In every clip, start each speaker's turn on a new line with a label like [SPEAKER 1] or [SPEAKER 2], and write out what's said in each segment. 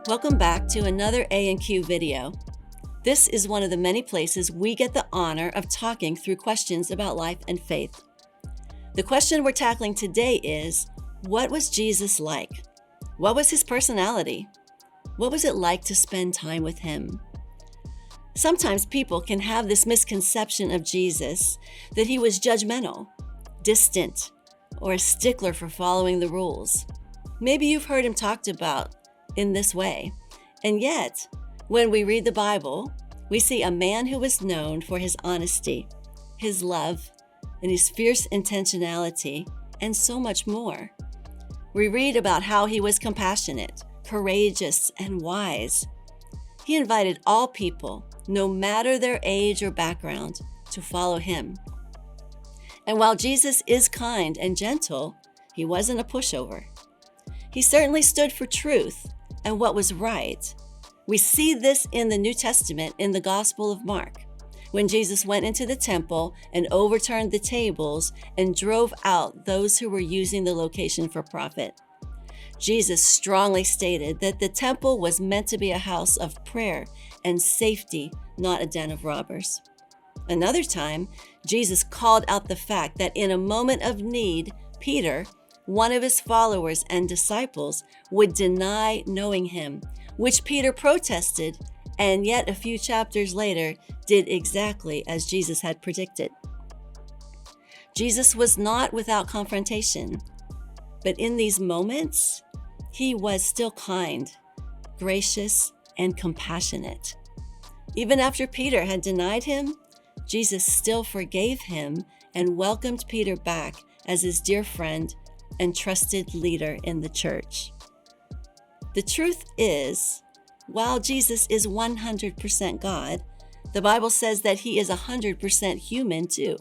[SPEAKER 1] Welcome back to another A&Q video. This is one of the many places we get the honor of talking through questions about life and faith. The question we're tackling today is, what was Jesus like? What was his personality? What was it like to spend time with him? Sometimes people can have this misconception of Jesus that he was judgmental, distant, or a stickler for following the rules. Maybe you've heard him talked about in this way. And yet, when we read the Bible, we see a man who was known for his honesty, his love, and his fierce intentionality, and so much more. We read about how he was compassionate, courageous, and wise. He invited all people, no matter their age or background, to follow him. And while Jesus is kind and gentle, he wasn't a pushover. He certainly stood for truth and what was right. We see this in the New Testament in the Gospel of Mark, when Jesus went into the temple and overturned the tables and drove out those who were using the location for profit. Jesus strongly stated that the temple was meant to be a house of prayer and safety, not a den of robbers. Another time, Jesus called out the fact that in a moment of need, Peter, one of his followers and disciples, would deny knowing him, which Peter protested, and yet a few chapters later did exactly as Jesus had predicted. Jesus was not without confrontation, but in these moments, he was still kind, gracious, and compassionate. Even after Peter had denied him, Jesus still forgave him and welcomed Peter back as his dear friend and trusted leader in the church. The truth is, while Jesus is 100% God, the Bible says that he is 100% human too.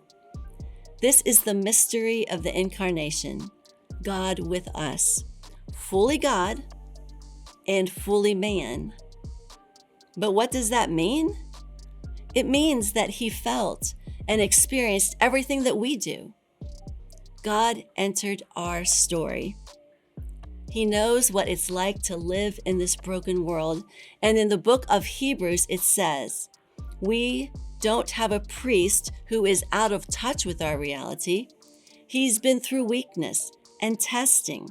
[SPEAKER 1] This is the mystery of the incarnation, God with us, fully God and fully man. But what does that mean? It means that he felt and experienced everything that we do. God entered our story. He knows what it's like to live in this broken world. And in the book of Hebrews, it says, we don't have a priest who is out of touch with our reality. He's been through weakness and testing,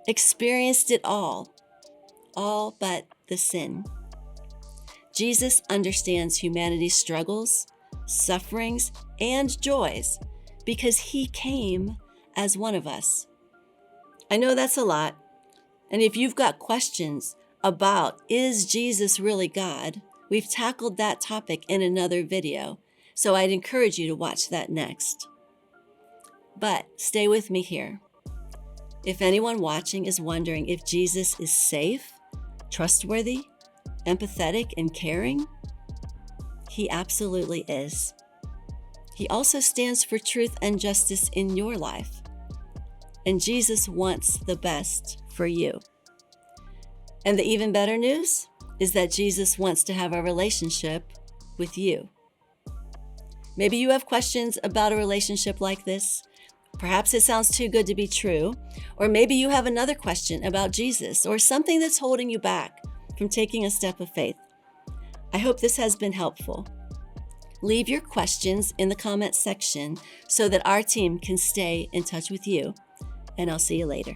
[SPEAKER 1] experienced it all but the sin. Jesus understands humanity's struggles, sufferings, and joys because he came as one of us. I know that's a lot. And if you've got questions about, is Jesus really God? We've tackled that topic in another video, so I'd encourage you to watch that next. But stay with me here. If anyone watching is wondering if Jesus is safe, trustworthy, empathetic, and caring, he absolutely is. He also stands for truth and justice in your life. And Jesus wants the best for you. And the even better news is that Jesus wants to have a relationship with you. Maybe you have questions about a relationship like this. Perhaps it sounds too good to be true. Or maybe you have another question about Jesus or something that's holding you back from taking a step of faith. I hope this has been helpful. Leave your questions in the comments section so that our team can stay in touch with you. And I'll see you later.